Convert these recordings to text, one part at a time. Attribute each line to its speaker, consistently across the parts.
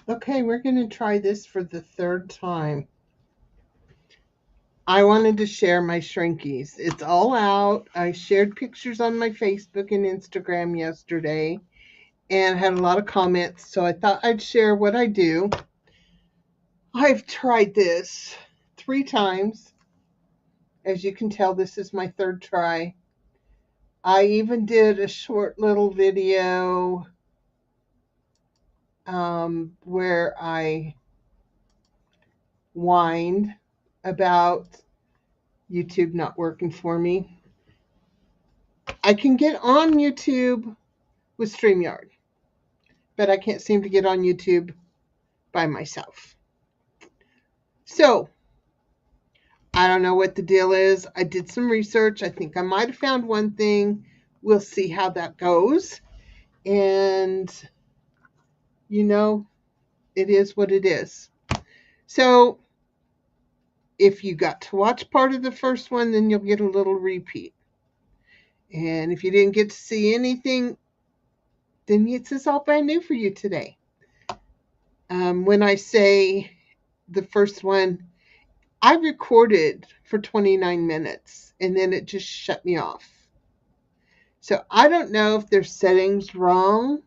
Speaker 1: Okay, we're going to try this for the third time. I wanted to share my shrinkies. It's all out. I shared pictures on my Facebook and Instagram yesterday and had a lot of comments, so I thought I'd share what I do. I've tried this 3 times. As you can tell, this is my third try. I even did a short little video where I whined about YouTube not working for me. I can get on YouTube with StreamYard, but I can't seem to get on YouTube by myself. So, I don't know what the deal is. I did some research. I think I might have found one thing. We'll see how that goes. And, you know, it is what it is. So, if you got to watch part of the first one, then you'll get a little repeat. And if you didn't get to see anything, then this is all brand new for you today. When I say the first one, I recorded for 29 minutes and then it just shut me off. So I don't know if there's settings wrong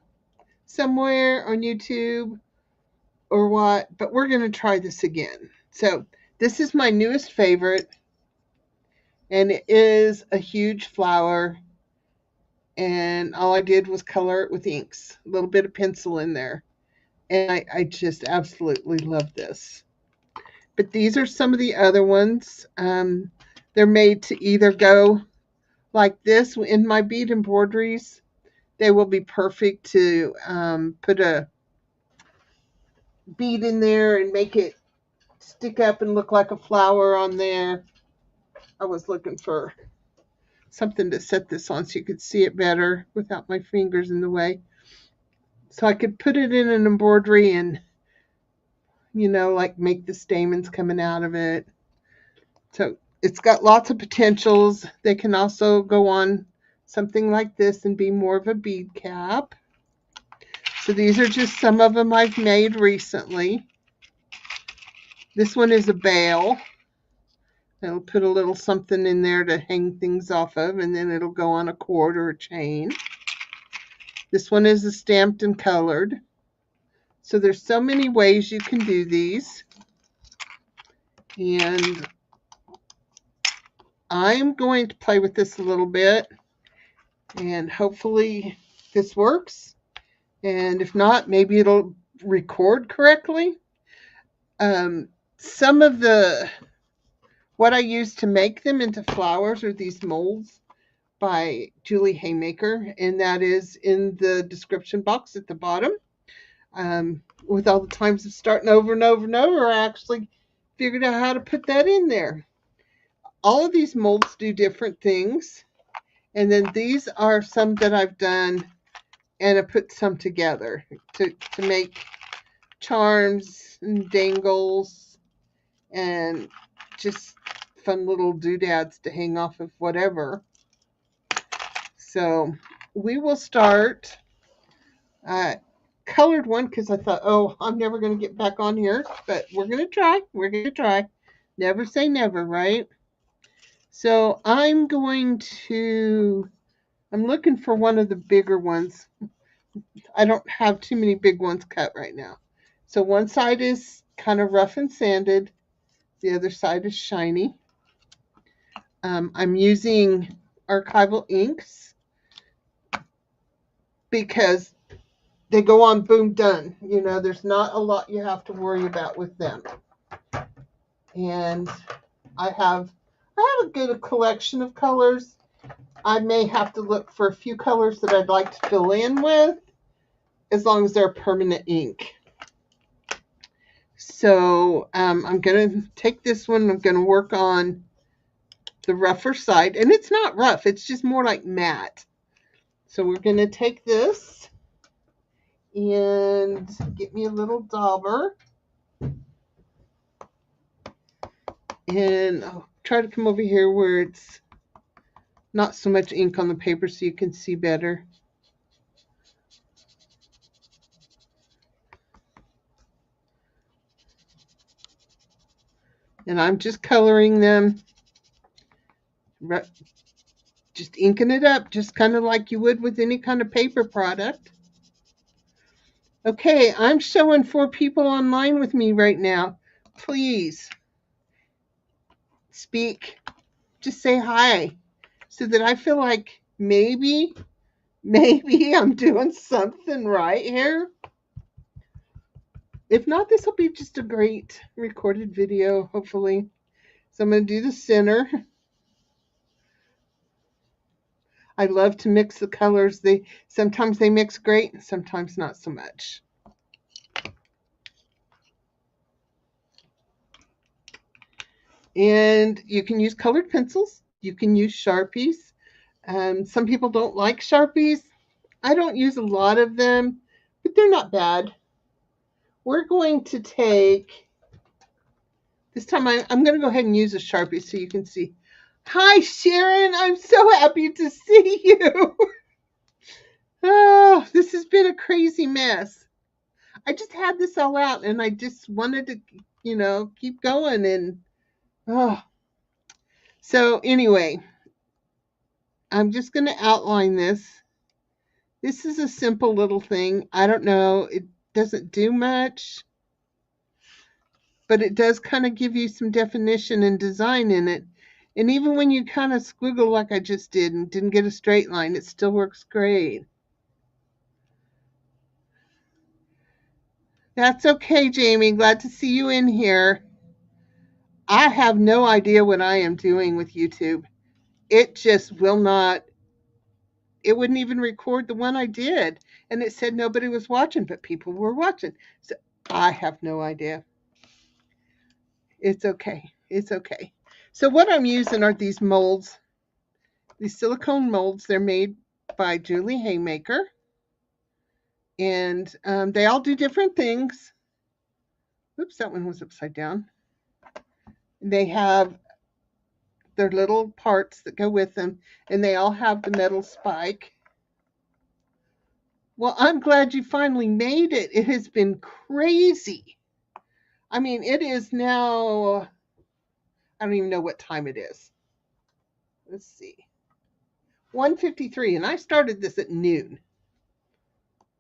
Speaker 1: somewhere on YouTube or what, but we're going to try this again. So this is my newest favorite, and it is a huge flower, and all I did was color it with inks, a little bit of pencil in there. And I just absolutely love this. But these are some of the other ones. They're made to either go like this in my bead embroideries. They will be perfect to put a bead in there and make it stick up and look like a flower on there. I was looking for something to set this on so you could see it better without my fingers in the way. So I could put it in an embroidery and, like make the stamens coming out of it. So it's got lots of potentials. They can also go on something like this and be more of a bead cap. So these are just some of them I've made recently. This one is a bail. I'll put a little something in there to hang things off of, and then it'll go on a cord or a chain. This one is a stamped and colored. So there's so many ways you can do these. And I'm going to play with this a little bit, and hopefully this works. And if not, maybe it'll record correctly. Some of what I use to make them into flowers are these molds by Julie Haymaker, and that is in the description box at the bottom. With all the times of starting over and over and over, I actually figured out how to put that in there. All of these molds do different things, and then these are some that I've done, and I put some together to make charms and dangles and just fun little doodads to hang off of whatever. So we will start colored one because I thought, oh, I'm never going to get back on here, but we're going to try. We're going to try. Never say never, right? So I'm looking for one of the bigger ones. I don't have too many big ones cut right now. So one side is kind of rough and sanded. The other side is shiny. I'm using archival inks because they go on boom done. There's not a lot you have to worry about with them. And I have a good collection of colors. I may have to look for a few colors that I'd like to fill in with, as long as they're permanent ink. So I'm going to take this one. I'm going to work on the rougher side. And it's not rough. It's just more like matte. So we're going to take this and get me a little dauber. And I'll try to come over here where it's not so much ink on the paper so you can see better. And I'm just coloring them, just inking it up, just kind of like you would with any kind of paper product. Okay, I'm showing 4 people online with me right now. Please speak. Just say hi so that I feel like maybe I'm doing something right here. If not, this will be just a great recorded video, hopefully. So I'm going to do the center. I love to mix the colors. Sometimes they mix great and sometimes not so much. And you can use colored pencils. You can use Sharpies. Some people don't like Sharpies. I don't use a lot of them, but they're not bad. We're going to take, this time I'm going to go ahead and use a Sharpie so you can see. Hi, Sharon. I'm so happy to see you. Oh, this has been a crazy mess. I just had this all out and I just wanted to, keep going. And, oh. So anyway, I'm just going to outline this. This is a simple little thing. I don't know. It doesn't do much, but it does kind of give you some definition and design in it. And even when you kind of squiggle like I just did and didn't get a straight line, it still works great. That's okay, Jamie. Glad to see you in here. I have no idea what I am doing with YouTube. It just will not, it wouldn't even record the one I did. And it said nobody was watching, but people were watching. So I have no idea. It's okay. It's okay. So what I'm using are these molds, these silicone molds. They're made by Julie Haymaker. And they all do different things. Oops, that one was upside down. They have their little parts that go with them, and they all have the metal spike. Well, I'm glad you finally made it. It has been crazy. I mean, it is now, I don't even know what time it is. Let's see. 1:53, and I started this at noon.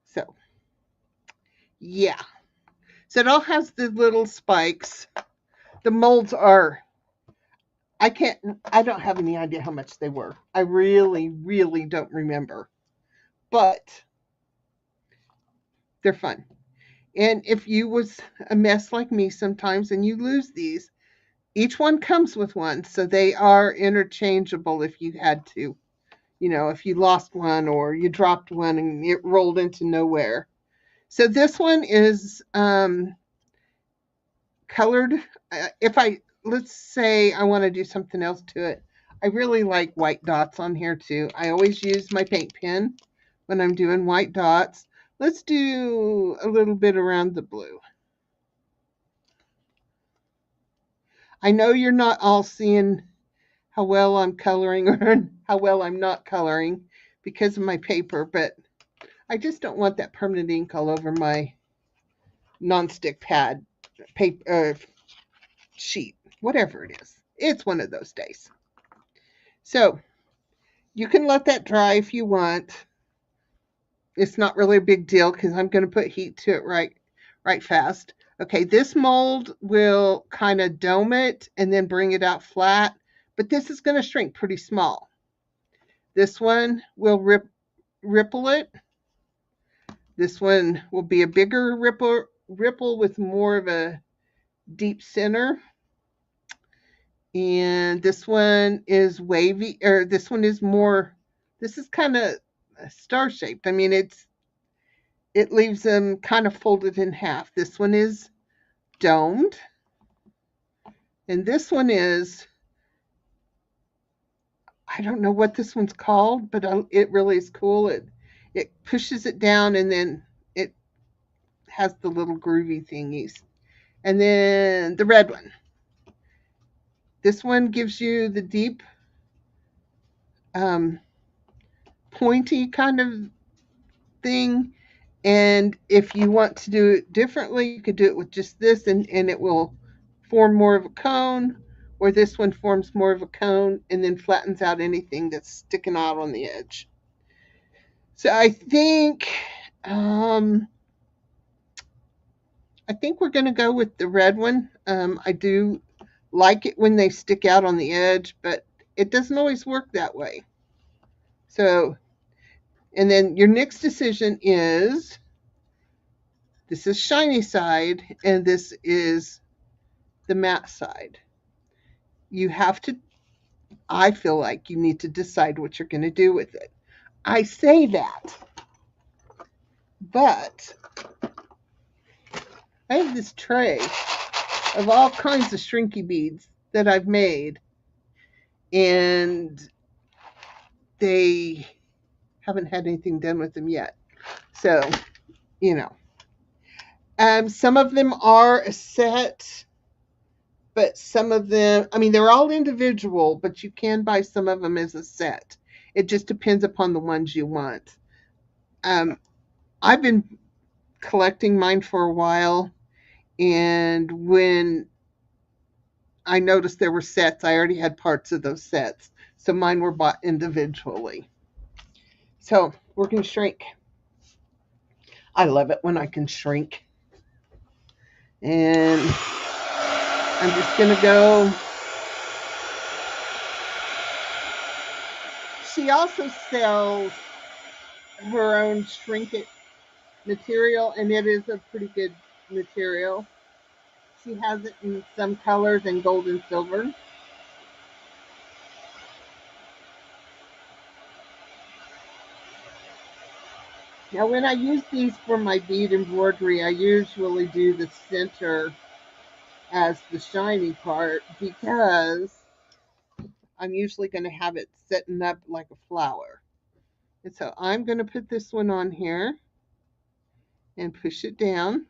Speaker 1: So, yeah. So it all has the little spikes. The molds are, I don't have any idea how much they were. I really, really don't remember. But they're fun. And if you was a mess like me sometimes and you lose these, each one comes with one. So they are interchangeable if you had to. If you lost one or you dropped one and it rolled into nowhere. So this one is colored. Let's say I want to do something else to it. I really like white dots on here too. I always use my paint pen when I'm doing white dots. Let's do a little bit around the blue. I know you're not all seeing how well I'm coloring or how well I'm not coloring because of my paper, but I just don't want that permanent ink all over my nonstick pad paper sheet, whatever it is. It's one of those days. So you can let that dry if you want. It's not really a big deal because I'm going to put heat to it right fast. Okay, this mold will kind of dome it and then bring it out flat, but this is going to shrink pretty small. This one will ripple it. This one will be a bigger ripple with more of a deep center. And this one is wavy, or this one is more, this is kind of star shaped. I mean, it leaves them kind of folded in half. This one is domed. And this one is, I don't know what this one's called, but it really is cool. It pushes it down and then it has the little groovy thingies. And then the red one. This one gives you the deep, pointy kind of thing. And if you want to do it differently, you could do it with just this and it will form more of a cone, or this one forms more of a cone and then flattens out anything that's sticking out on the edge. So um, I think we're going to go with the red one. I do like it when they stick out on the edge, but it doesn't always work that way. So, and then your next decision is, this is shiny side and this is the matte side. You have to, I feel like you need to decide what you're going to do with it. I say that, but I have this tray of all kinds of shrinky beads that I've made, and they haven't had anything done with them yet. So, you know, some of them are a set, but some of them, I mean, they're all individual, but you can buy some of them as a set. It just depends upon the ones you want. I've been collecting mine for a while, and when I noticed there were sets, I already had parts of those sets. So mine were bought individually. So we're going to shrink. I love it when I can shrink. And I'm just going to go. She also sells her own shrink it material, and it is a pretty good material. She has it in some colors in gold and silver. Now, when I use these for my bead embroidery, I usually do the center as the shiny part because I'm usually going to have it setting up like a flower. And so I'm going to put this one on here and push it down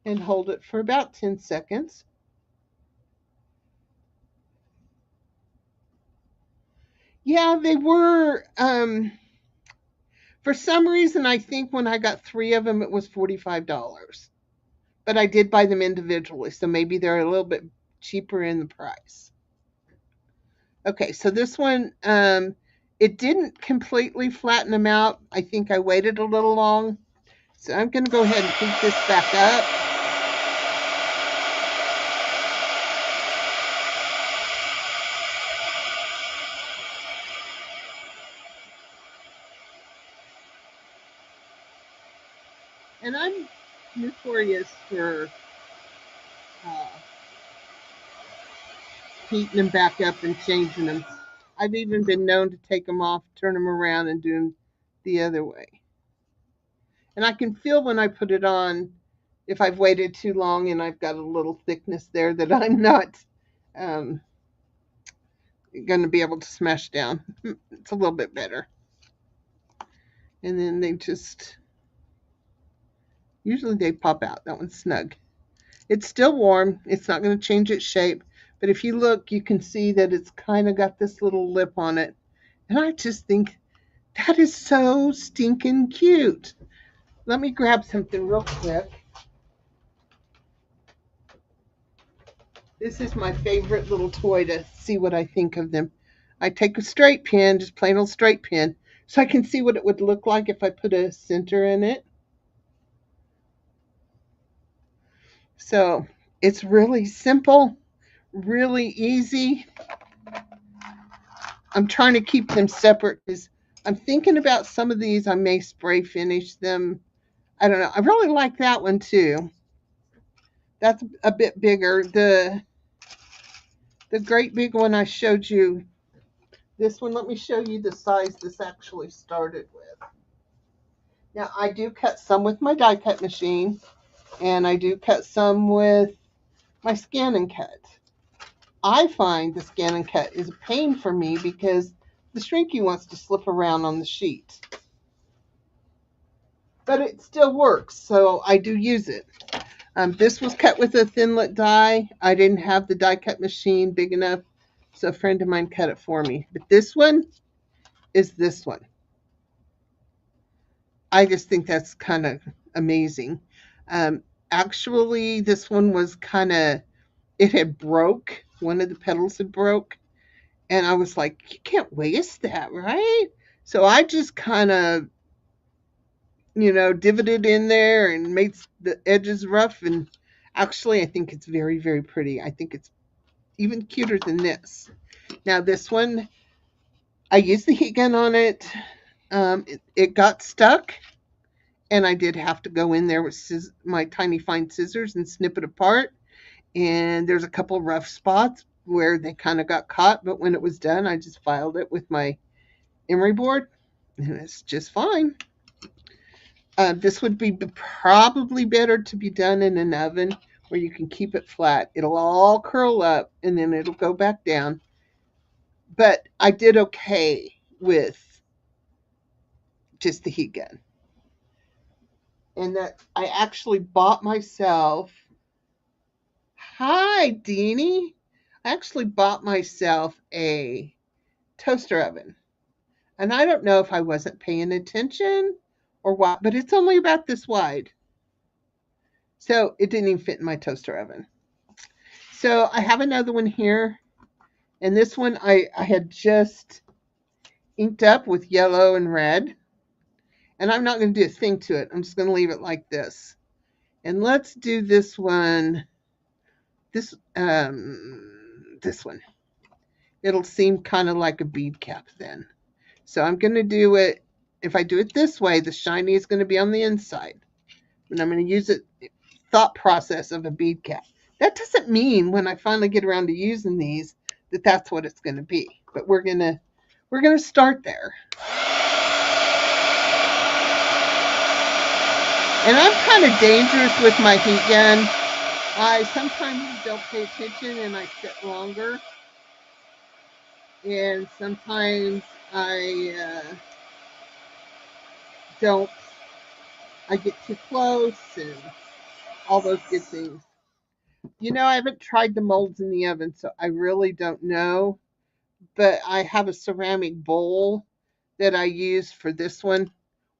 Speaker 1: and hold it for about 10 seconds. Yeah, they were, for some reason, I think when I got 3 of them, it was $45. But I did buy them individually, so maybe they're a little bit cheaper in the price. Okay, so this one, it didn't completely flatten them out. I think I waited a little long. So I'm going to go ahead and heat this back up. And I'm notorious for heating them back up and changing them. I've even been known to take them off, turn them around, and do them the other way. And I can feel when I put it on if I've waited too long and I've got a little thickness there that I'm not going to be able to smash down. It's a little bit better. And then they just, usually they pop out. That one's snug. It's still warm. It's not going to change its shape. But if you look, you can see that it's kind of got this little lip on it. And I just think that is so stinking cute. Let me grab something real quick. This is my favorite little toy to see what I think of them. I take a straight pin, just plain old straight pin, so I can see what it would look like if I put a center in it. So it's really simple, really easy. I'm trying to keep them separate because I'm thinking about some of these. I may spray finish them. I don't know. I really like that one too. That's a bit bigger. The great big one I showed you. This one, let me show you the size this actually started with. Now, I do cut some with my die cut machine, and I do cut some with my scan and cut. I find the scan and cut is a pain for me because the shrinky wants to slip around on the sheet. But it still works, so I do use it. This was cut with a thinlet die. I didn't have the die cut machine big enough, so a friend of mine cut it for me. But this one is this one. I just think that's kind of amazing. Actually, this one was kind of, it had broke. One of the petals had broke. And I was like, you can't waste that, right? So I just kind of, divoted in there and made the edges rough. And actually, I think it's very, very pretty. I think it's even cuter than this. Now, this one, I used the heat gun on it. It got stuck, and I did have to go in there with my tiny fine scissors and snip it apart. And there's a couple rough spots where they kind of got caught, but when it was done, I just filed it with my emery board, and it's just fine. This would be probably better to be done in an oven where you can keep it flat. It'll all curl up and then it'll go back down. But I did okay with just the heat gun. And that I actually bought myself. Hi, Deanie. I actually bought myself a toaster oven. And I don't know if I wasn't paying attention or what, but it's only about this wide. So it didn't even fit in my toaster oven. So I have another one here. And this one I had just inked up with yellow and red. And I'm not going to do a thing to it. I'm just going to leave it like this. And let's do this one. This one. It'll seem kind of like a bead cap then. So I'm going to do it. If I do it this way, the shiny is going to be on the inside. And I'm going to use it, thought process of a bead cap. That doesn't mean when I finally get around to using these that that's what it's going to be. But we're going to start there. And I'm kind of dangerous with my heat gun. I sometimes don't pay attention and I sit longer. And sometimes I don't. I get too close and all those good things. I haven't tried the molds in the oven, so I really don't know. But I have a ceramic bowl that I used for this one.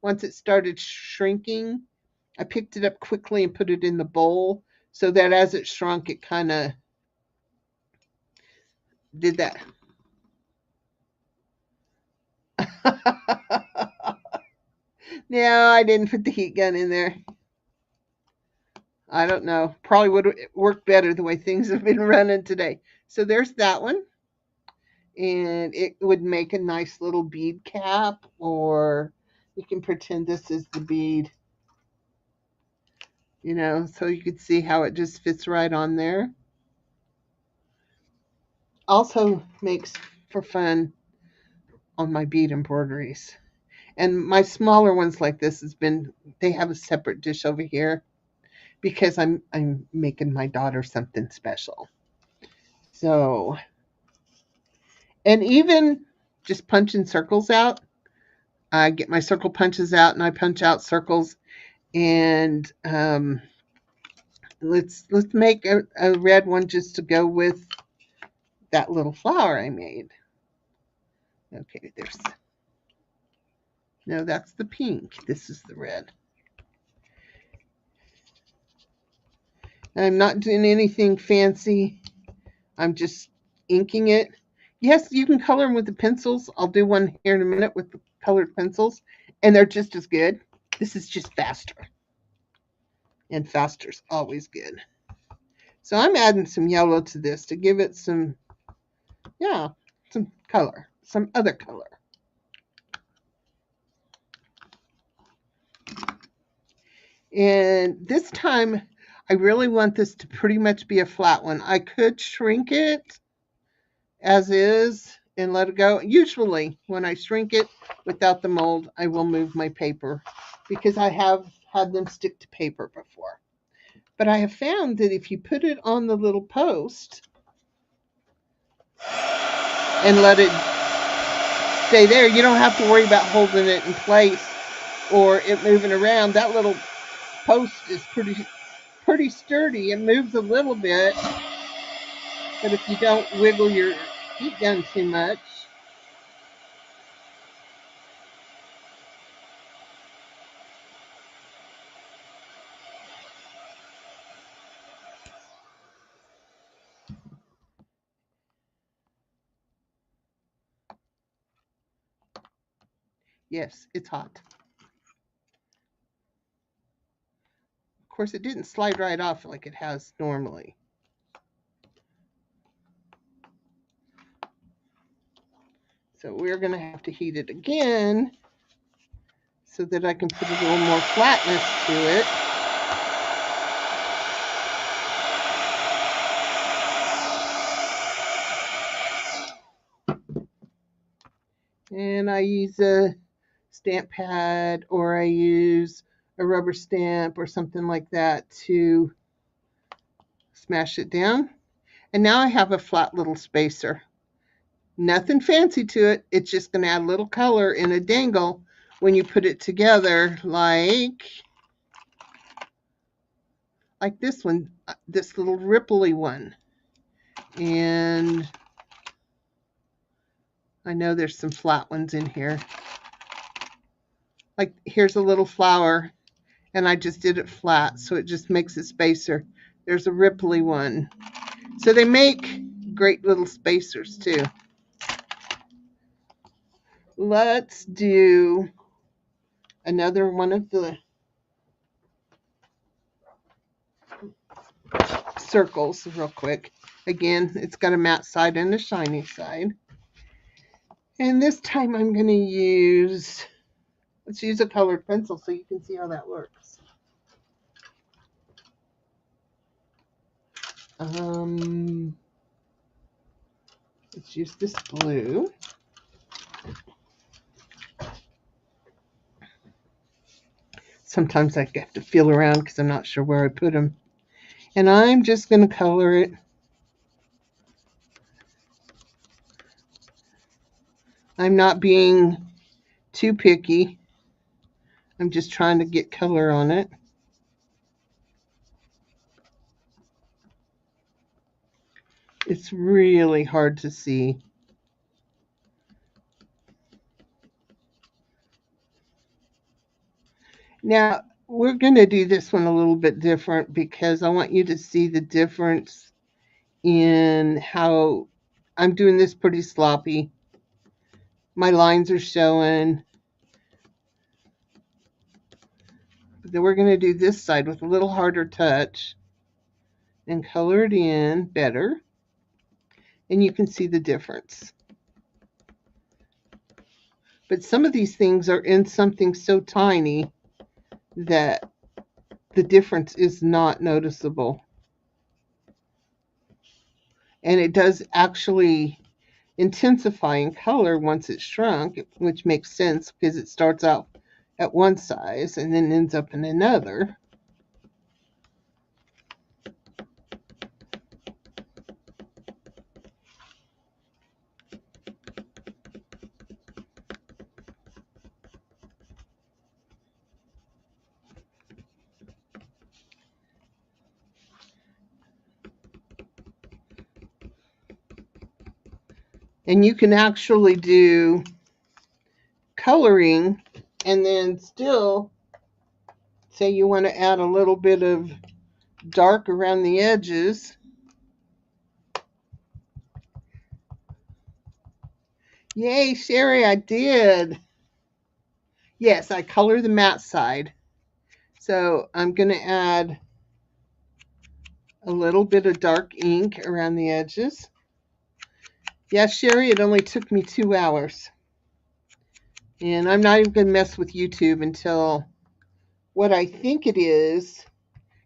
Speaker 1: Once it started shrinking, I picked it up quickly and put it in the bowl so that as it shrunk, it kind of did that. No, I didn't put the heat gun in there. I don't know. Probably would work better the way things have been running today. So there's that one. And it would make a nice little bead cap, or you can pretend this is the bead, so you could see how it just fits right on there. Also makes for fun on my bead embroideries. And my smaller ones like this they have a separate dish over here because I'm making my daughter something special. So, and even just punching circles out, I get my circle punches out and I punch out circles. And let's make a red one just to go with that little flower I made. Okay, no, that's the pink. This is the red. I'm not doing anything fancy. I'm just inking it. Yes, you can color them with the pencils. I'll do one here in a minute with the colored pencils, and they're just as good. This is just faster, and faster's always good. So I'm adding some yellow to this to give it some color, some other color. And this time, I really want this to pretty much be a flat one. I could shrink it as is and let it go. Usually, when I shrink it without the mold, I will move my paper because I have had them stick to paper before. But I have found that if you put it on the little post and let it stay there, you don't have to worry about holding it in place or it moving around. That little post is pretty sturdy. It moves a little bit, but if you don't wiggle your heat gun too much, Yes, it's hot. Of course, it didn't slide right off like it has normally. So we're going to have to heat it again so that I can put a little more flatness to it. And I use a stamp pad, or I use a rubber stamp or something like that to smash it down. And now I have a flat little spacer. Nothing fancy to it. It's just going to add a little color in a dangle when you put it together, like this one, this little ripply one. And I know there's some flat ones in here. Like here's a little flower, and I just did it flat, so it just makes a spacer. There's a ripply one. So they make great little spacers too. Let's do another one of the circles real quick. Again, it's got a matte side and a shiny side. And this time I'm going to use, let's use a colored pencil so you can see how that works. Let's use this blue. Sometimes I have to feel around because I'm not sure where I put them. And I'm just going to color it. I'm not being too picky. I'm just trying to get color on it. It's really hard to see. Now, we're going to do this one a little bit different because I want you to see the difference in how I'm doing this pretty sloppy. My lines are showing. But then we're going to do this side with a little harder touch and color it in better. And you can see the difference. But some of these things are in something so tiny that the difference is not noticeable. And it does actually intensify in color once it's shrunk, which makes sense because it starts out at one size and then ends up in another. And you can actually do coloring and then still say you want to add a little bit of dark around the edges. Yay, Sherry, I did. Yes, I color the matte side. So I'm going to add a little bit of dark ink around the edges. Yes, Sherry, it only took me 2 hours. And I'm not even going to mess with YouTube until what I think it is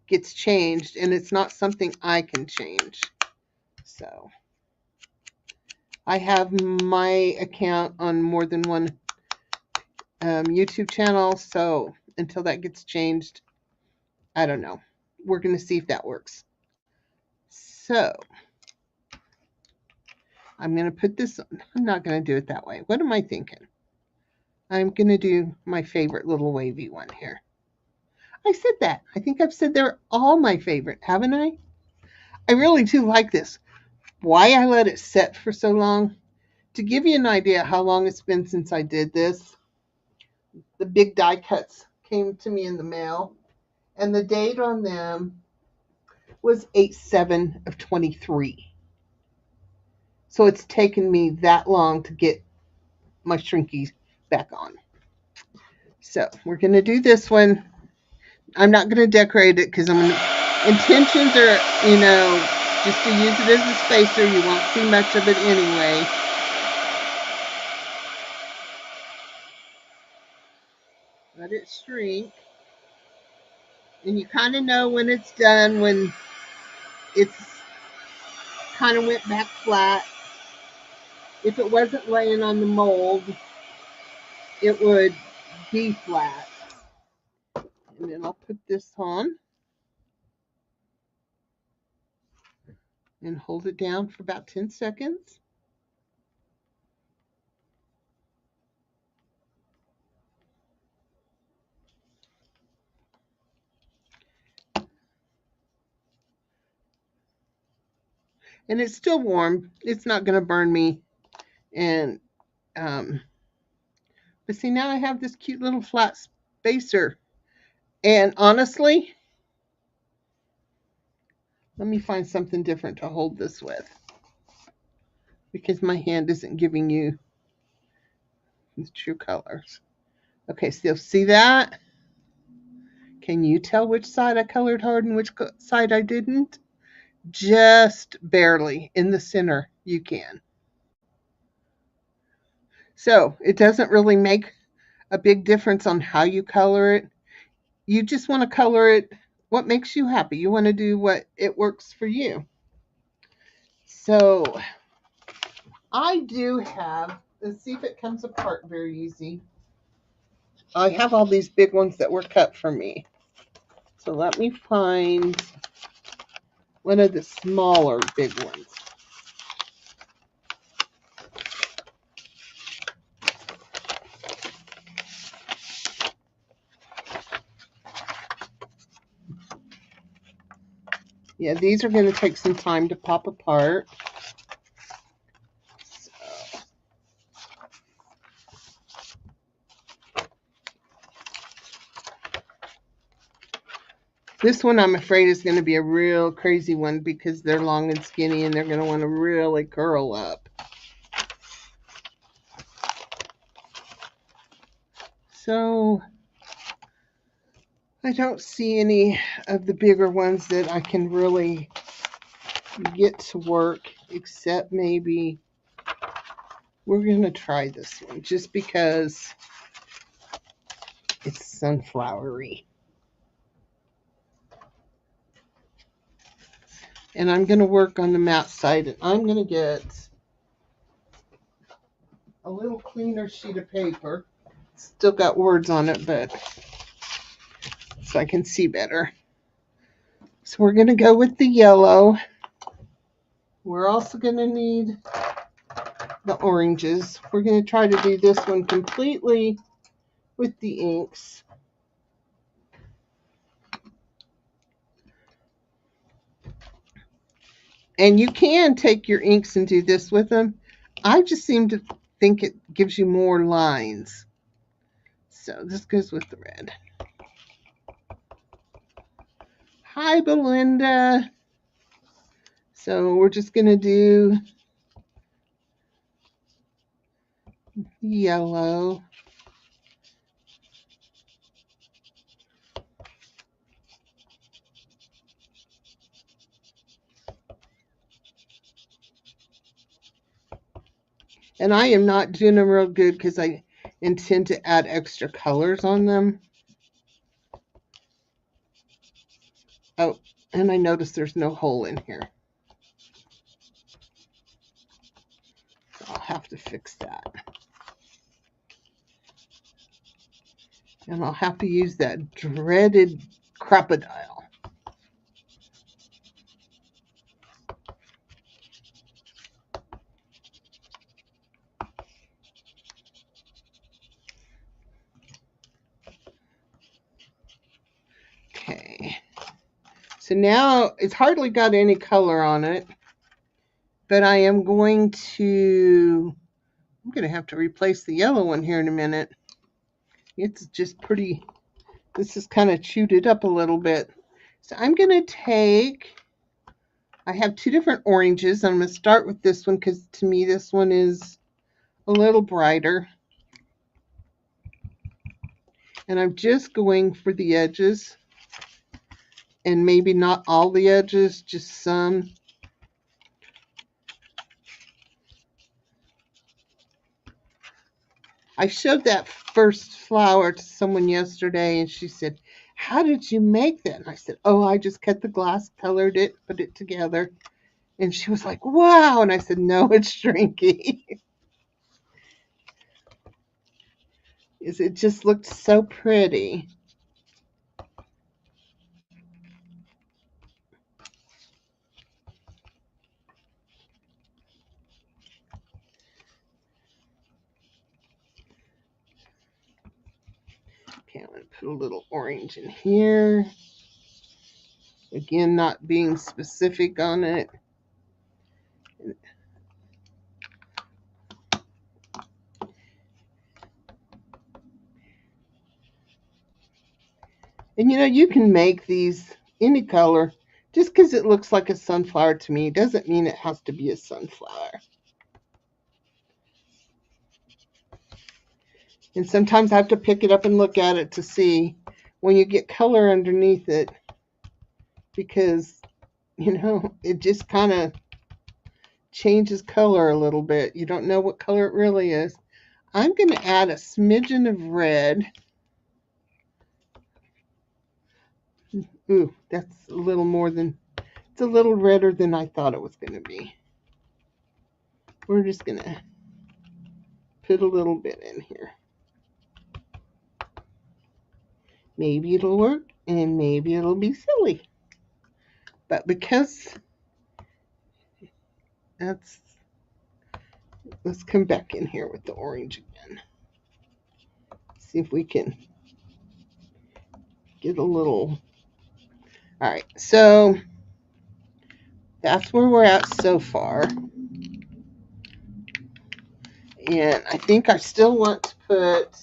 Speaker 1: gets changed, and it's not something I can change. So I have my account on more than one YouTube channel, so until that gets changed, I don't know. We're going to see if that works. So I'm going to put this on. I'm not going to do it that way. What am I thinking? I'm going to do my favorite little wavy one here. I said that. I think I've said they're all my favorite, haven't I? I really do like this. Why I let it set for so long? To give you an idea how long it's been since I did this, the big die cuts came to me in the mail, and the date on them was 8/7 of 23. So it's taken me that long to get my shrinkies back on. So we're going to do this one. I'm not going to decorate it because intentions are, just to use it as a spacer. You won't see much of it anyway. Let it shrink. And you kind of know when it's done, when it's kind of went back flat. If it wasn't laying on the mold, it would be flat. And then I'll put this on and hold it down for about 10 seconds. And it's still warm. It's not going to burn me. And, but see, now I have this cute little flat spacer. And honestly, let me find something different to hold this with, because my hand isn't giving you the true colors. Okay, so see that? Can you tell which side I colored hard and which side I didn't? Just barely. In the center, you can. So it doesn't really make a big difference on how you color it. You just want to color it what makes you happy. You want to do what it works for you. So I do have, let's see if it comes apart very easy. I have all these big ones that were cut for me. So let me find one of the smaller big ones. Yeah, these are going to take some time to pop apart. This one, I'm afraid, is going to be a real crazy one because they're long and skinny and they're going to want to really curl up. So I don't see any of the bigger ones that I can really get to work, except maybe we're going to try this one just because it's sunflowery. And I'm going to work on the matte side, and I'm going to get a little cleaner sheet of paper. Still got words on it, but so I can see better. So we're going to go with the yellow. We're also going to need the oranges. We're going to try to do this one completely with the inks. And you can take your inks and do this with them. I just seem to think it gives you more lines. So this goes with the red. Hi, Belinda. So we're just going to do yellow. And I am not doing them real good because I intend to add extra colors on them. Oh, and I noticed there's no hole in here. I'll have to fix that. And I'll have to use that dreaded crocodile. Okay. So now it's hardly got any color on it, but I'm going to have to replace the yellow one here in a minute. It's just pretty, this is kind of chewed it up a little bit. So I'm going to take I have two different oranges. I'm going to start with this one because to me this one is a little brighter. And I'm just going for the edges. And maybe not all the edges, just some. I showed that first flower to someone yesterday and she said, "How did you make that?" And I said, "Oh, I just cut the glass, colored it, put it together." And she was like, "Wow." And I said, "No, it's shrinky." It just looked so pretty. Okay, I'm going to put a little orange in here. Again, not being specific on it. And you can make these any color. Just because it looks like a sunflower to me doesn't mean it has to be a sunflower. And sometimes I have to pick it up and look at it to see when you get color underneath it, because, it just kind of changes color a little bit. You don't know what color it really is. I'm going to add a smidgen of red. Ooh, that's a little more than, it's a little redder than I thought it was going to be. We're just going to put a little bit in here. Maybe it'll work and maybe it'll be silly. But because that's, let's come back in here with the orange again. See if we can get a little. All right, so that's where we're at so far. And I think I still want to put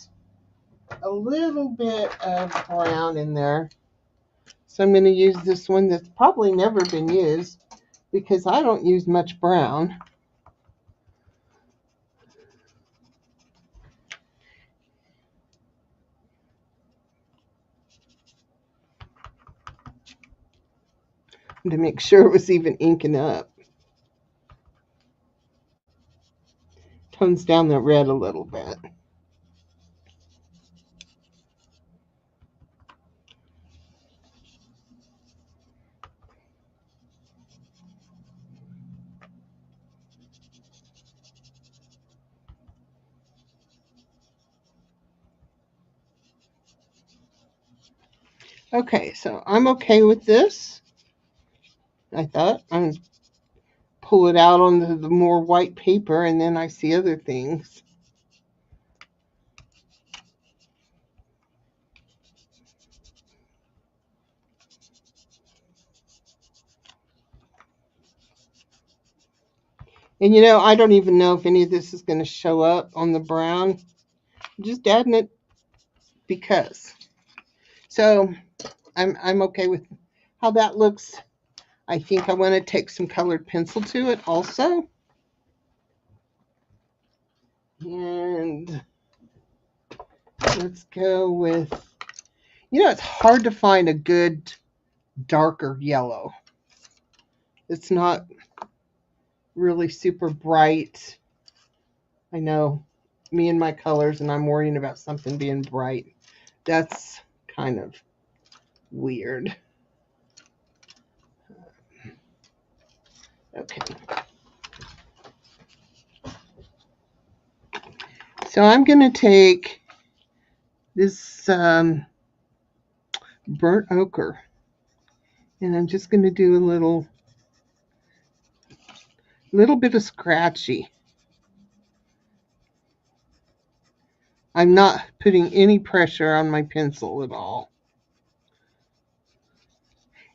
Speaker 1: a little bit of brown in there. So I'm going to use this one that's probably never been used because I don't use much brown. To make sure it was even inking up. Tones down the red a little bit. Okay, so I'm okay with this. I thought I'm pull it out on the more white paper and then I see other things. And I don't even know if any of this is going to show up on the brown. I'm just adding it because. So I'm okay with how that looks. I think I want to take some colored pencil to it also. And let's go with, it's hard to find a good darker yellow. It's not really super bright. I know me and my colors, and I'm worrying about something being bright. That's kind of weird. Okay. So I'm going to take this burnt ochre, and I'm just going to do a little bit of scratchy. I'm not putting any pressure on my pencil at all.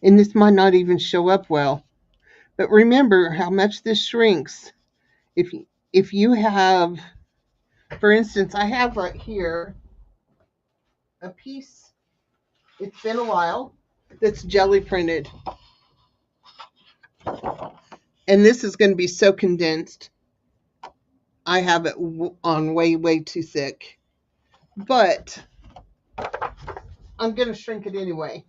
Speaker 1: And this might not even show up well. But remember how much this shrinks. If you have, for instance, I have right here a piece, it's been a while, that's jelly printed. And this is going to be so condensed. I have it on way, way too thick. But I'm going to shrink it anyway.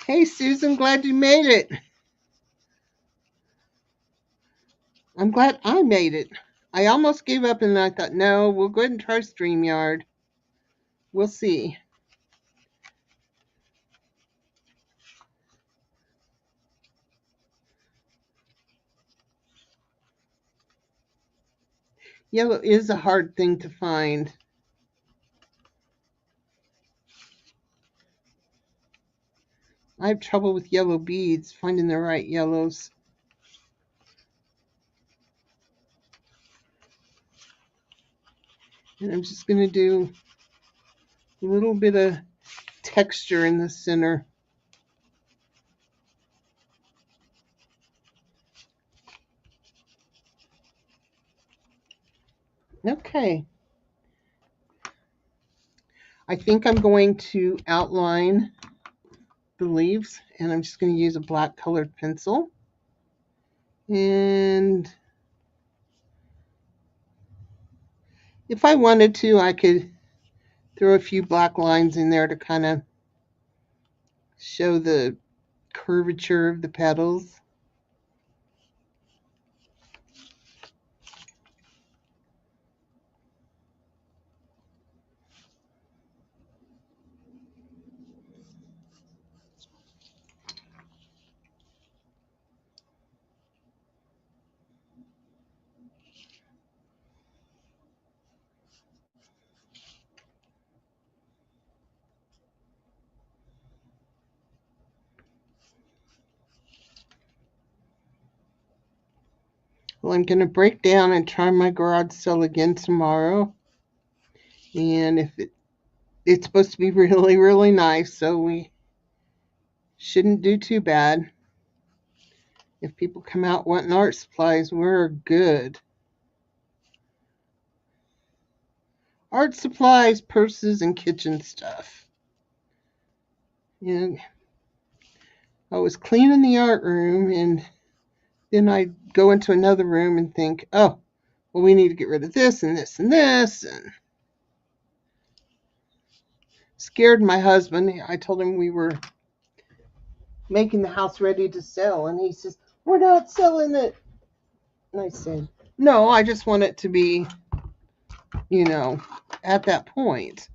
Speaker 1: Hey, Susan, glad you made it. I'm glad I made it. I almost gave up and I thought, no, we'll go ahead and try StreamYard. We'll see. Yellow is a hard thing to find. I have trouble with yellow beads, finding the right yellows. And I'm just going to do a little bit of texture in the center. Okay. I think I'm going to outline the leaves, and I'm just going to use a black colored pencil. And if I wanted to, I could throw a few black lines in there to kind of show the curvature of the petals. Well, I'm going to break down and try my garage sale again tomorrow. And if it's supposed to be really, really nice, so we shouldn't do too bad. If people come out wanting art supplies, we're good. Art supplies, purses, and kitchen stuff. And I was cleaning the art room, and then I go into another room and think, oh, well, we need to get rid of this and this and this, and scared my husband. I told him we were making the house ready to sell, and he says, we're not selling it. And I said, no, I just want it to be, at that point.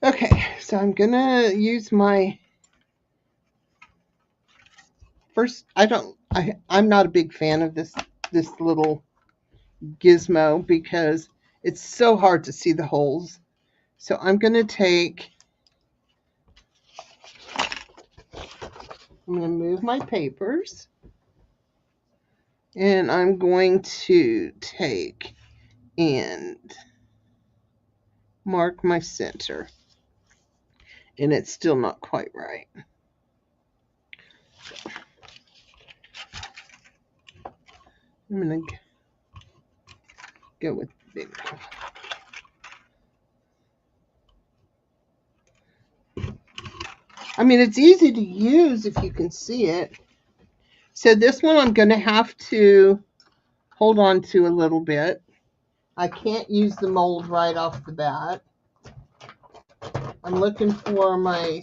Speaker 1: Okay, so I'm gonna use my first. I'm not a big fan of this little gizmo because it's so hard to see the holes. So I'm gonna move my papers, and I'm going to take and mark my center. And it's still not quite right. I'm going to go with bigger. I mean, it's easy to use if you can see it. So this one I'm going to have to hold on to a little bit. I can't use the mold right off the bat. I'm looking for my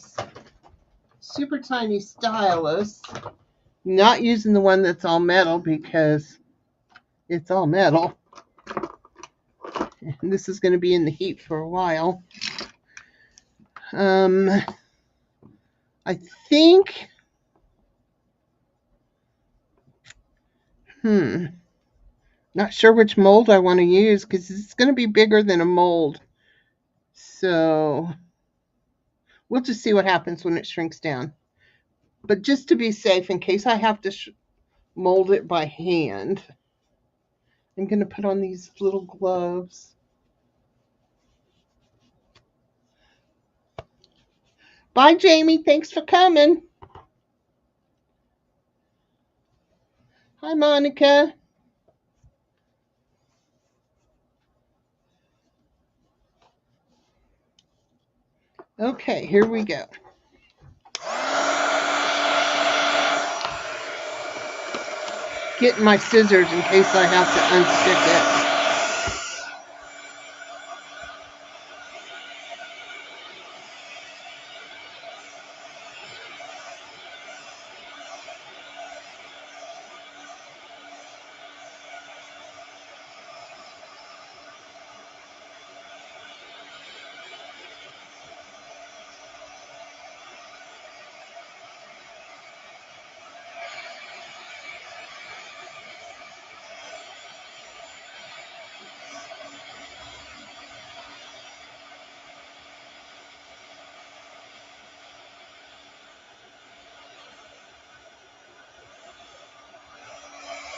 Speaker 1: super tiny stylus. Not using the one that's all metal because it's all metal. And this is going to be in the heat for a while. I think, not sure which mold I want to use because it's going to be bigger than a mold. So we'll just see what happens when it shrinks down. But just to be safe, in case I have to mold it by hand, I'm going to put on these little gloves. Bye, Jamie. Thanks for coming. Hi, Monica. Okay, here we go. Getting my scissors in case I have to unstick it.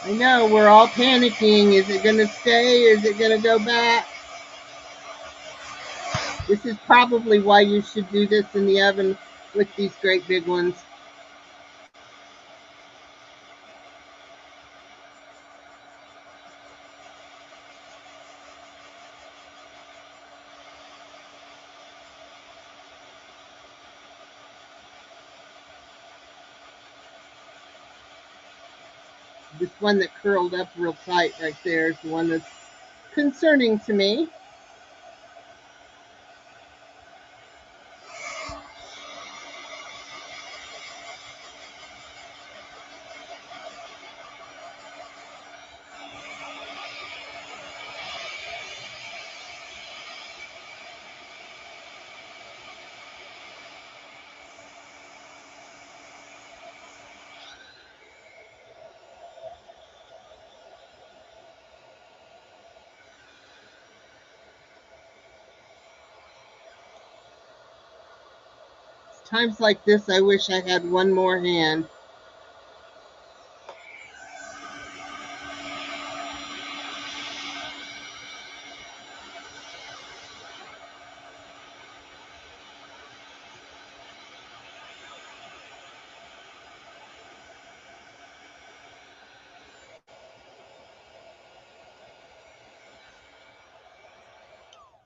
Speaker 1: I know, we're all panicking. Is it going to stay? Is it going to go back? This is probably why you should do this in the oven with these great big ones. This one that curled up real tight right there is the one that's concerning to me. Times like this, I wish I had one more hand.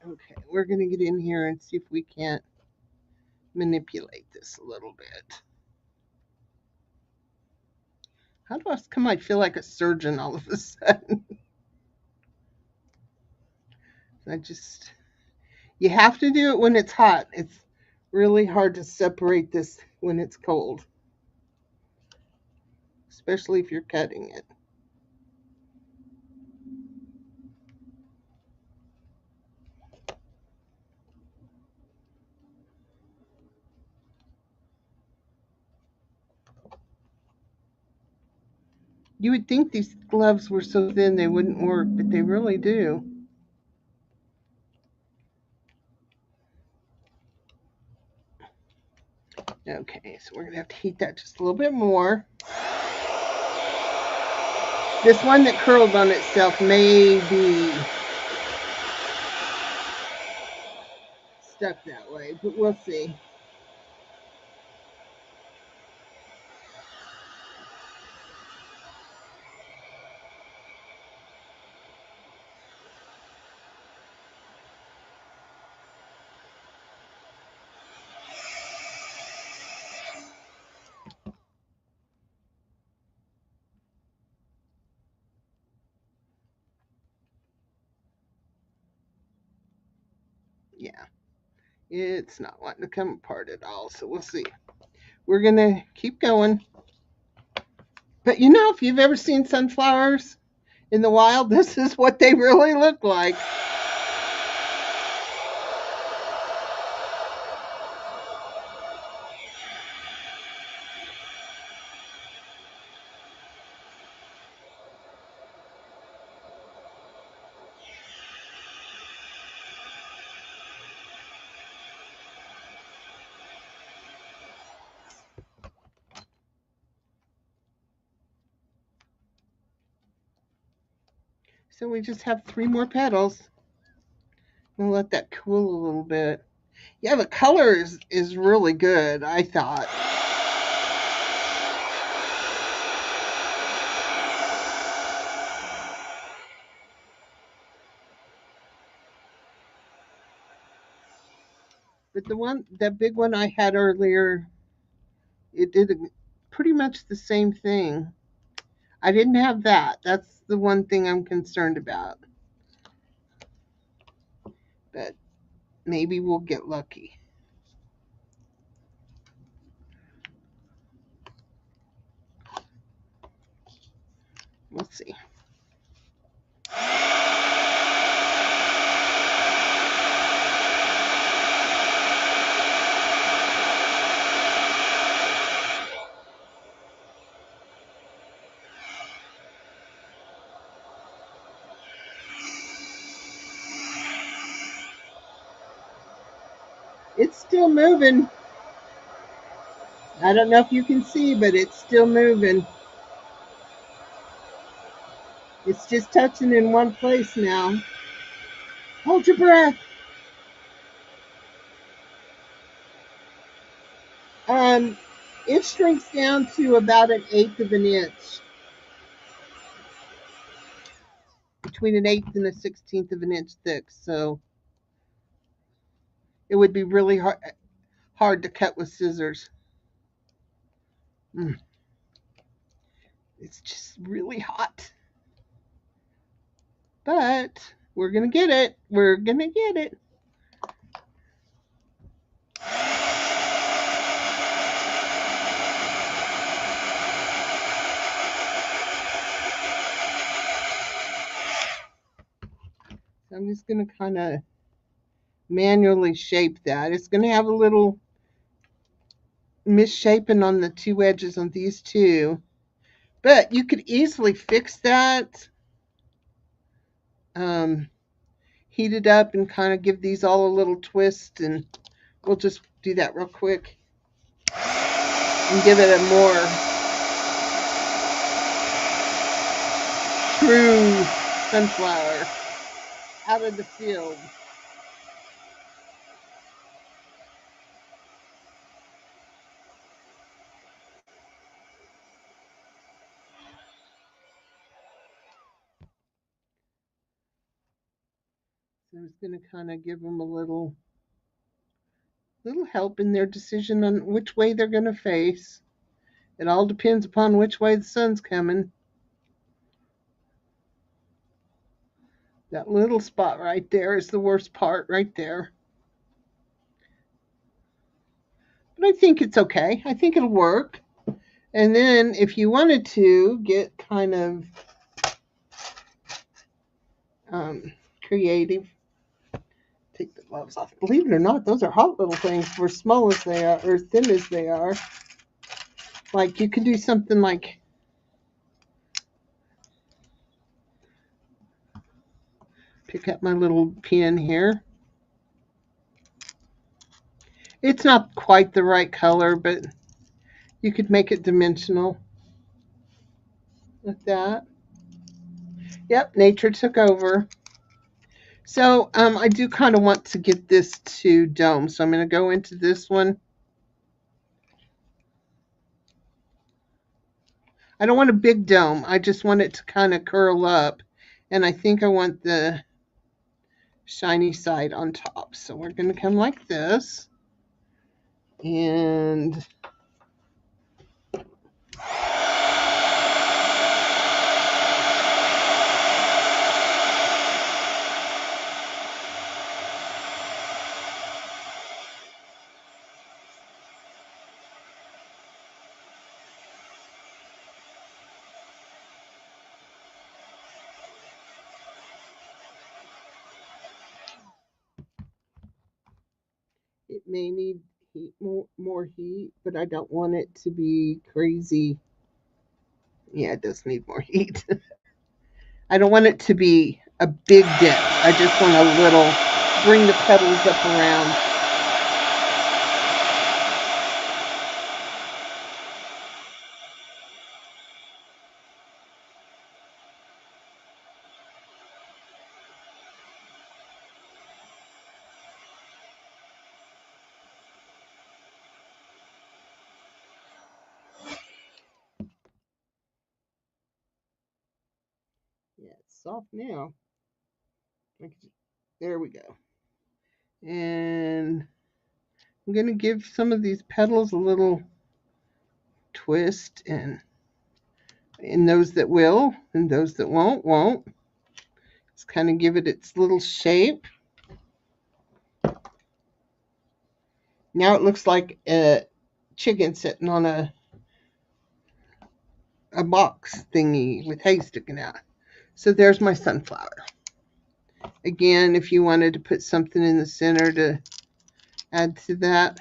Speaker 1: Okay, we're going to get in here and see if we can't manipulate this a little bit. How do I feel like a surgeon all of a sudden? You have to do it when it's hot. It's really hard to separate this when it's cold, especially if you're cutting it. You would think these gloves were so thin they wouldn't work, but they really do. Okay, so we're going to have to heat that just a little bit more. This one that curled on itself may be stuck that way, but we'll see. Yeah, it's not wanting to come apart at all, so we'll see. We're going to keep going. But you know, if you've ever seen sunflowers in the wild, this is what they really look like. So we just have 3 more petals. We'll let that cool a little bit. Yeah, the color is really good, I thought. But that big one I had earlier, it did pretty much the same thing. I didn't have that. That's the one thing I'm concerned about. But maybe we'll get lucky. We'll see. It's still moving. I don't know if you can see, but it's still moving. It's just touching in one place now. Hold your breath. Um, it shrinks down to about an eighth of an inch, between an eighth and a 16th of an inch thick. So it would be really hard to cut with scissors. Mm, it's just really hot. But we're going to get it. We're going to get it. So I'm just going to kind of manually shape that. It's going to have a little misshapen on the two edges on these two. But you could easily fix that. Um, Heat it up and kind of give these all a little twist, and we'll just do that real quick and give it a more true sunflower out of the field. So I'm just going to kind of give them a little help in their decision on which way they're going to face. It all depends upon which way the sun's coming. That little spot right there is the worst part right there. But I think it's okay. I think it'll work. And then if you wanted to get kind of creative, take the gloves off. Believe it or not, those are hot little things for small as they are, or thin as they are. Like you could do something like pick up my little pin here. It's not quite the right color, but you could make it dimensional like that. Yep, nature took over. So I do kind of want to get this to dome. So I'm going to go into this one. I don't want a big dome. I just want it to kind of curl up. And I think I want the shiny side on top. So we're going to come like this. And it may need heat, more heat, but I don't want it to be crazy. Yeah, it does need more heat. I don't want it to be a big dip. I just want a little, bring the petals up around. Yeah, it's soft now. There we go. And I'm going to give some of these petals a little twist, and those that will and those that won't. Just kind of give it its little shape. Now it looks like a chicken sitting on a box thingy with hay sticking out. So there's my sunflower. Again, if you wanted to put something in the center to add to that.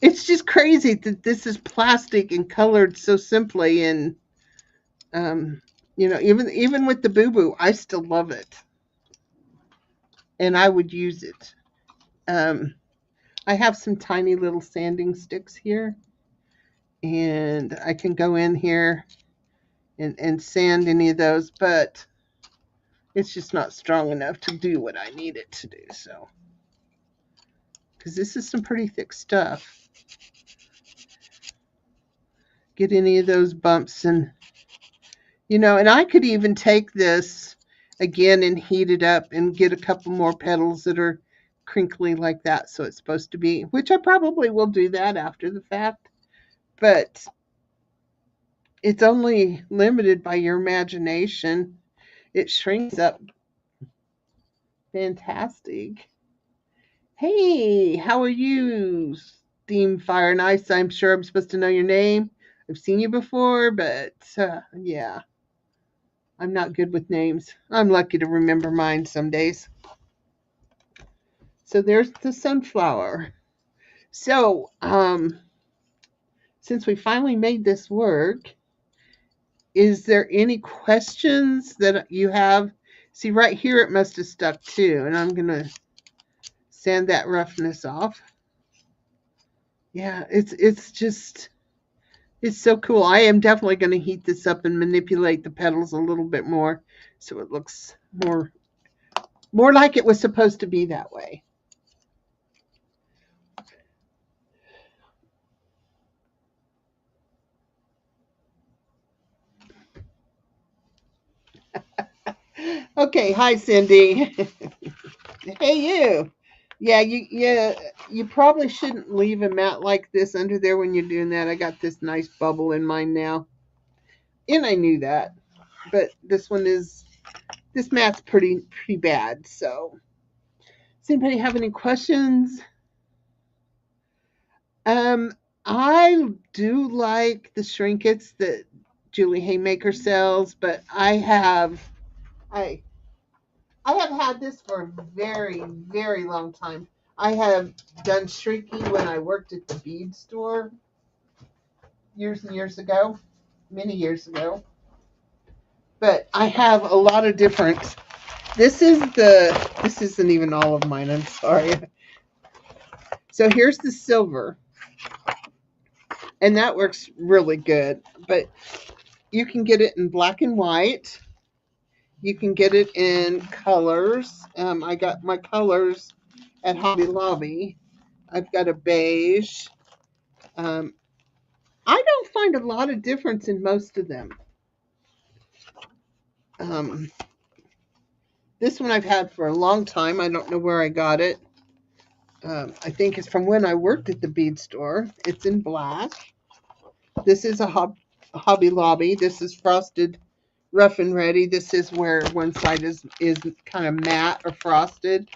Speaker 1: It's just crazy that this is plastic and colored so simply, and even with the boo-boo, I still love it. And I would use it. I have some tiny little sanding sticks here, and I can go in here and sand any of those, but it's just not strong enough to do what I need it to do. So, because this is some pretty thick stuff. Get any of those bumps, and and I could even take this again and heat it up and get a couple more petals that are crinkly like that, so it's supposed to be, which I probably will do that after the fact, but it's only limited by your imagination. It shrinks up fantastic. Hey, how are you, Steam Fire and Ice? I'm sure I'm supposed to know your name. I've seen you before, but yeah, I'm not good with names. I'm lucky to remember mine some days. So there's the sunflower. So, since we finally made this work, is there any questions that you have? See, right here it must have stuck too, and I'm going to sand that roughness off. Yeah, it's so cool. I am definitely going to heat this up and manipulate the petals a little bit more so it looks more like it was supposed to be that way. Okay, hi Cindy. Hey you. Yeah, you probably shouldn't leave a mat like this under there when you're doing that. I got this nice bubble in mine now. And I knew that. But this mat's pretty bad. So does anybody have any questions? I do like the shrinkets that Julie Haymaker sells, but I have had this for a very, very long time. I have done shrinky when I worked at the bead store years and years ago, many years ago. But I have a lot of different. This isn't even all of mine. I'm sorry. So here's the silver, and that works really good. But you can get it in black and white. You can get it in colors. I got my colors at Hobby Lobby. I've got a beige. I don't find a lot of difference in most of them. This one I've had for a long time. I don't know where I got it. I think it's from when I worked at the bead store. It's in black. This is a Hobby Lobby. This is frosted rough and ready. This is where one side is kind of matte or frosted,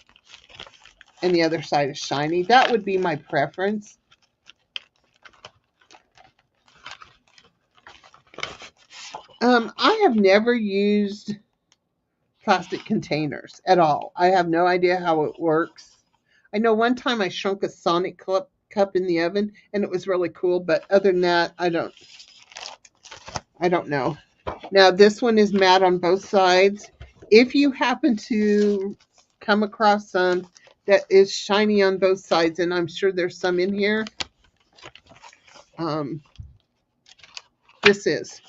Speaker 1: and the other side is shiny. That would be my preference. I have never used plastic containers at all. I have no idea how it works. I know one time I shrunk a Sonic cup in the oven, and it was really cool, but other than that, I don't know. Now this one is matte on both sides. If you happen to come across some that is shiny on both sides, and I'm sure there's some in here, this is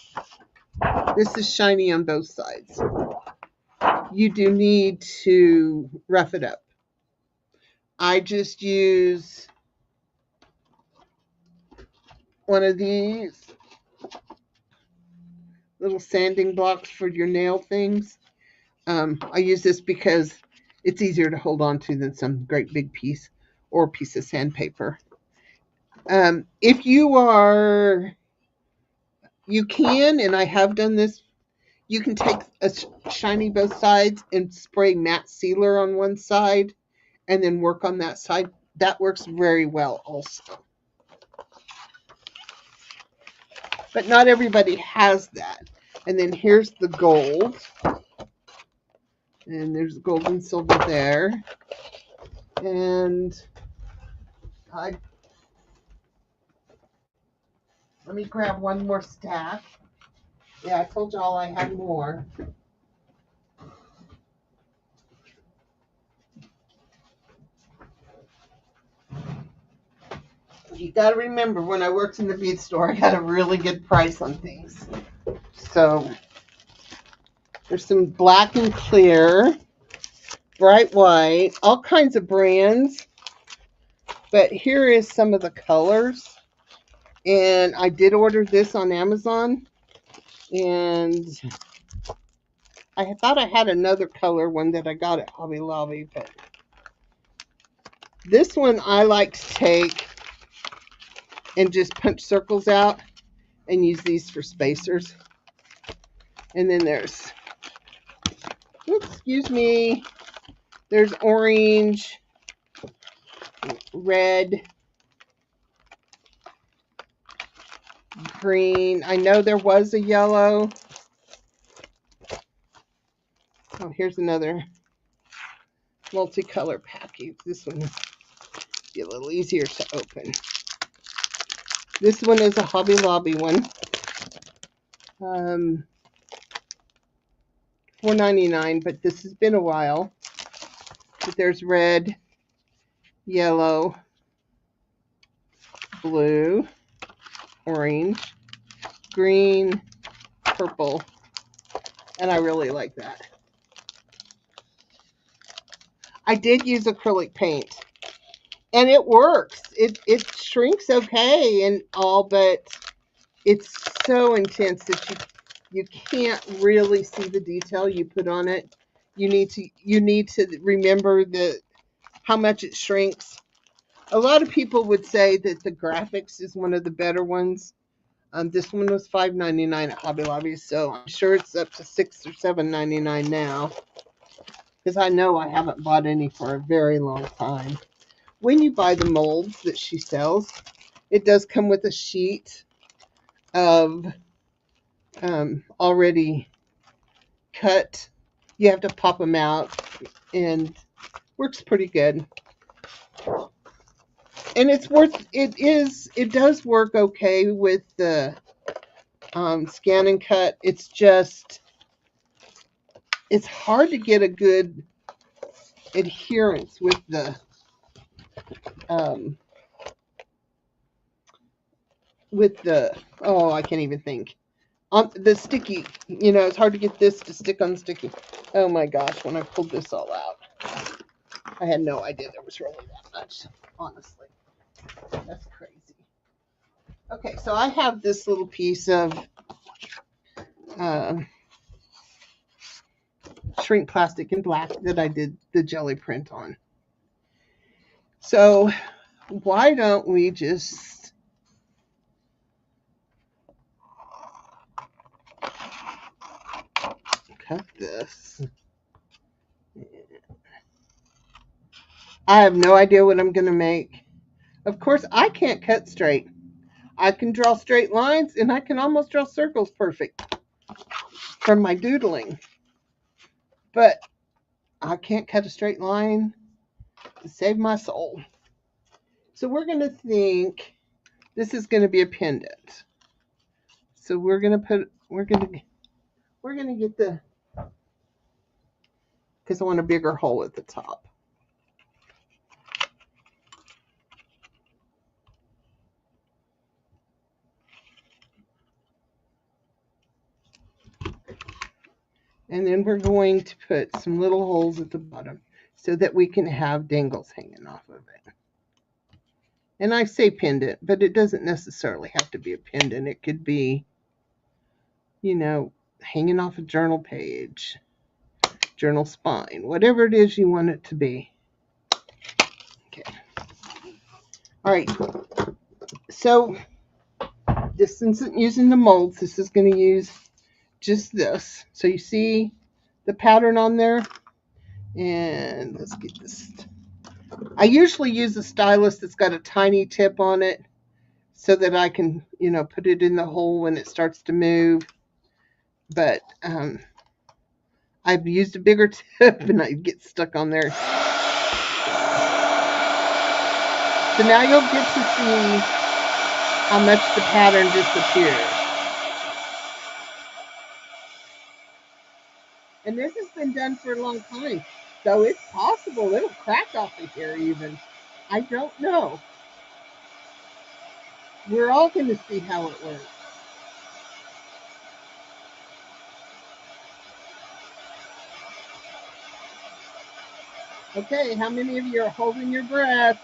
Speaker 1: shiny on both sides. You do need to rough it up. I just use one of these little sanding blocks for your nail things. I use this because It's easier to hold on to than some great big piece or piece of sandpaper. If you can, and I have done this, you can take a shiny both sides and spray matte sealer on one side and then work on that side. That works very well also. But not everybody has that. And then here's the gold. And there's gold and silver there. And let me grab one more stack. Yeah, I told y'all I had more. You got to remember, when I worked in the bead store, I got a really good price on things. So there's some black and clear, bright white, all kinds of brands. But here is some of the colors. And I did order this on Amazon. And I thought I had another color one that I got at Hobby Lobby. But this one I like to take and just punch circles out and use these for spacers. And then there's, oops, excuse me, there's orange, red, green. I know there was a yellow. Oh, here's another multicolor package. This one will be a little easier to open. This one is a Hobby Lobby one. $4.99, but this has been a while. But there's red, yellow, blue, orange, green, purple, and I really like that. I did use acrylic paint, and it works. It shrinks okay and all, but it's so intense that you can't really see the detail you put on it. You need to remember how much it shrinks. A lot of people would say that the graphics is one of the better ones. This one was $5.99 at Hobby Lobby, so I'm sure it's up to $6 or $7.99 now, because I know I haven't bought any for a very long time. When you buy the molds that she sells, it does come with a sheet of already cut. You have to pop them out, and works pretty good. And it does work okay with the scan and cut. It's hard to get a good adherence with the I can't even think. On the sticky, it's hard to get this to stick on the sticky. Oh my gosh, when I pulled this all out, I had no idea there was really that much, honestly. That's crazy. Okay, so I have this little piece of shrink plastic in black that I did the jelly print on. So why don't we just cut this? I have no idea what I'm going to make. Of course, I can't cut straight. I can draw straight lines, and I can almost draw circles perfect from my doodling. But I can't cut a straight line to save my soul. So we're going to think this is going to be a pendant. So we're going to get the, because I want a bigger hole at the top. And then we're going to put some little holes at the bottom so that we can have dangles hanging off of it. And I say pendant, but it doesn't necessarily have to be a pendant. It could be, hanging off a journal page. journal spine, whatever it is you want it to be. Okay. All right. So this isn't using the molds. This is going to use just this. So you see the pattern on there? And let's get this. I usually use a stylus that's got a tiny tip on it so that I can, put it in the hole when it starts to move. But I've used a bigger tip and I get stuck on there. So now you'll get to see how much the pattern disappears. And this has been done for a long time. So it's possible it'll crack off of here even. I don't know. We're all going to see how it works. Okay, how many of you are holding your breath?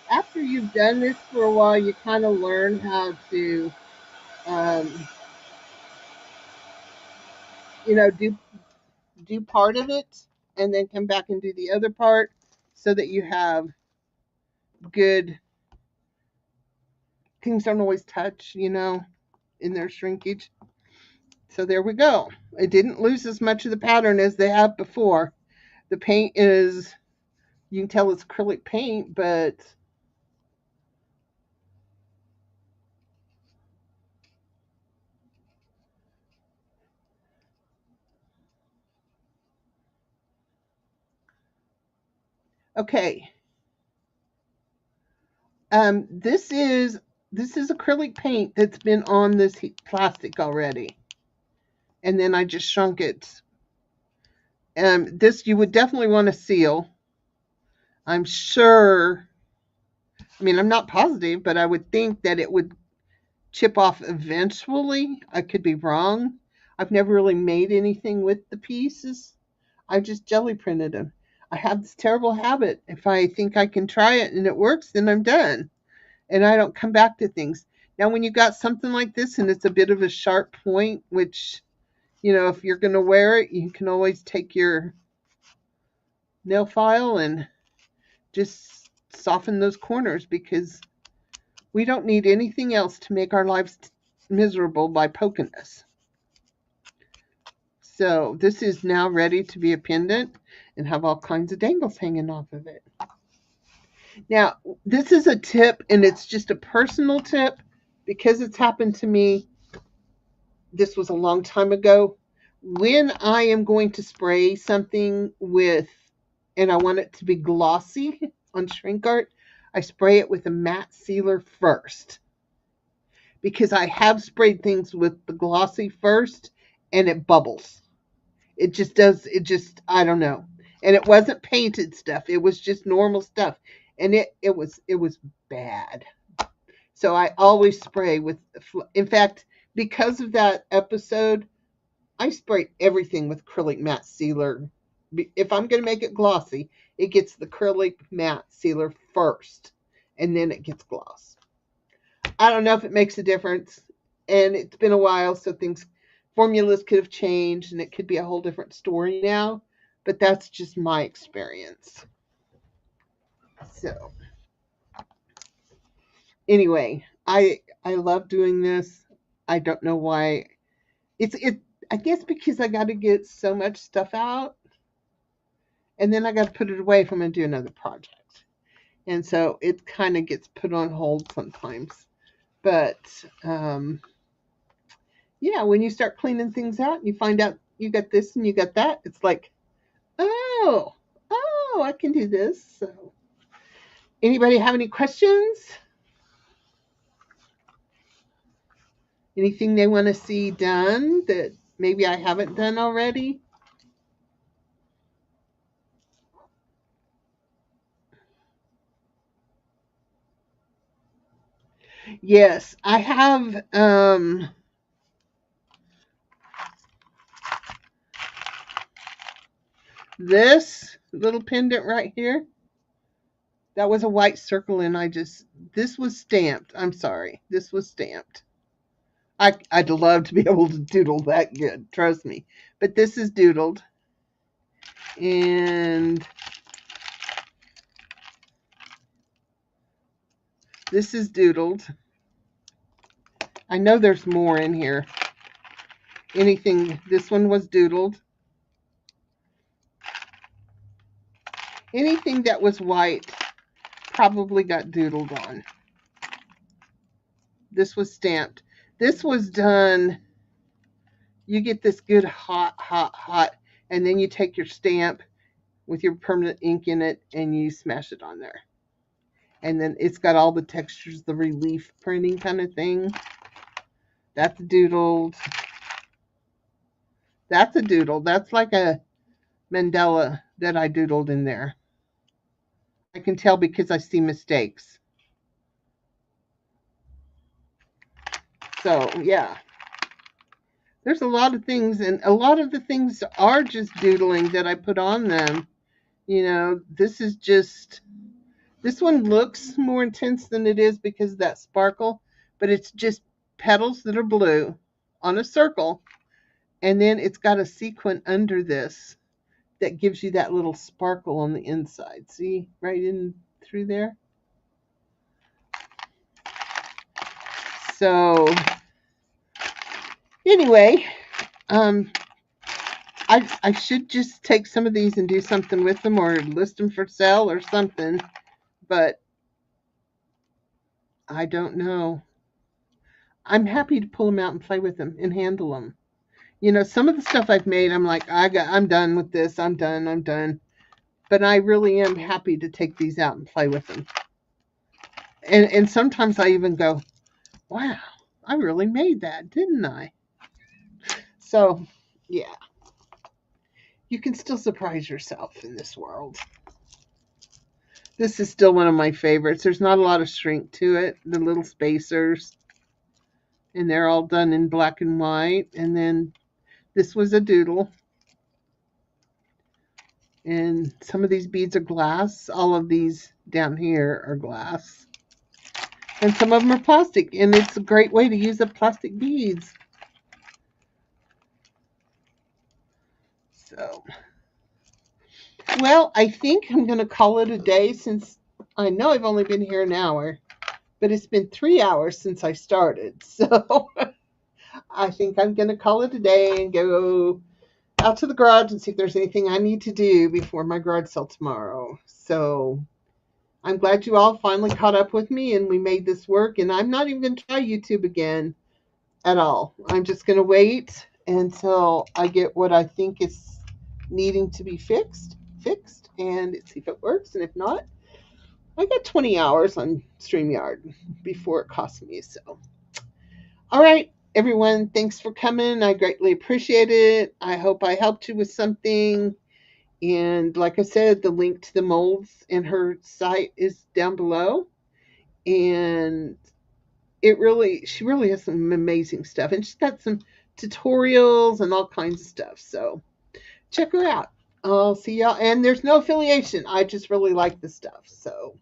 Speaker 1: After you've done this for a while, you kind of learn how to, do part of it and then come back and do the other part so that you have good, things don't always touch, in their shrinkage. So there we go. It didn't lose as much of the pattern as they have before. The paint is, you can tell it's acrylic paint, but okay. This is acrylic paint that's been on this plastic already, and then I just shrunk it. This you would definitely want to seal. I'm sure. I mean, I'm not positive, but I would think that it would chip off eventually. I could be wrong. I've never really made anything with the pieces. I just jelly printed them. I have this terrible habit. If I think I can try it and it works, then I'm done. And I don't come back to things. Now, when you got something like this and it's a bit of a sharp point, which, if you're going to wear it, you can always take your nail file and just soften those corners, because we don't need anything else to make our lives miserable by poking us. So this is now ready to be a pendant and have all kinds of dangles hanging off of it. Now, this is a tip, and it's just a personal tip because it's happened to me. This was a long time ago. When I am going to spray something with, and I want it to be glossy on shrink art, I spray it with a matte sealer first. Because I have sprayed things with the glossy first and it bubbles. I don't know. And it wasn't painted stuff. It was just normal stuff. And it was bad. So I always spray with, in fact, because of that episode, I spray everything with acrylic matte sealer. If I'm going to make it glossy, it gets the acrylic matte sealer first, and then it gets gloss. I don't know if it makes a difference, and it's been a while, so formulas could have changed, and it could be a whole different story now, but that's just my experience. So, anyway, I love doing this. I don't know why. I guess because I got to get so much stuff out, and then I got to put it away if I'm going to do another project. And so it kind of gets put on hold sometimes. But yeah, when you start cleaning things out and you find out you got this and you got that, it's like, oh, I can do this. So, anybody have any questions? Anything they want to see done that maybe I haven't done already? Yes, I have this little pendant right here. That was a white circle, and this was stamped. I'm sorry. This was stamped. I'd love to be able to doodle that good, trust me. But this is doodled. And this is doodled. I know there's more in here. This one was doodled. Anything that was white probably got doodled on. This was stamped. This was done, you get this good hot, and then you take your stamp with your permanent ink in it and you smash it on there. And then it's got all the textures, the relief printing kind of thing. That's doodled. That's a doodle. That's like a mandala that I doodled in there. I can tell because I see mistakes. So, yeah. There's a lot of things, and a lot of the things are just doodling that I put on them. You know, this one looks more intense than it is because of that sparkle, but it's just petals that are blue on a circle, and then it's got a sequin under this that gives you that little sparkle on the inside. See, right in through there? So, anyway, I should just take some of these and do something with them or list them for sale or something, but I don't know. I'm happy to pull them out and play with them and handle them. You know, some of the stuff I've made, I'm like, I'm done with this. I'm done. But I really am happy to take these out and play with them. And sometimes I even go, wow, I really made that, didn't I? So, yeah. You can still surprise yourself in this world. This is still one of my favorites. There's not a lot of shrink to it. The little spacers. And they're all done in black and white. And then this was a doodle. And some of these beads are glass. All of these down here are glass. And some of them are plastic. And it's a great way to use up plastic beads. So, well, I think I'm going to call it a day since I know I've only been here an hour. But it's been 3 hours since I started. So I think I'm going to call it a day and go out to the garage and see if there's anything I need to do before my garage sale tomorrow. So I'm glad you all finally caught up with me and we made this work. And I'm not even going to try YouTube again at all. I'm just going to wait until I get what I think is needing to be fixed, and see if it works. And if not, I got 20 hours on StreamYard before it cost me. So, all right, everyone, thanks for coming. I greatly appreciate it. I hope I helped you with something. And like I said, the link to the molds and her site is down below. And she really has some amazing stuff. And she's got some tutorials and all kinds of stuff. So check her out. I'll see y'all. And there's no affiliation. I just really like the stuff. So,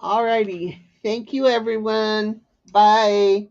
Speaker 1: alrighty. Thank you, everyone. Bye.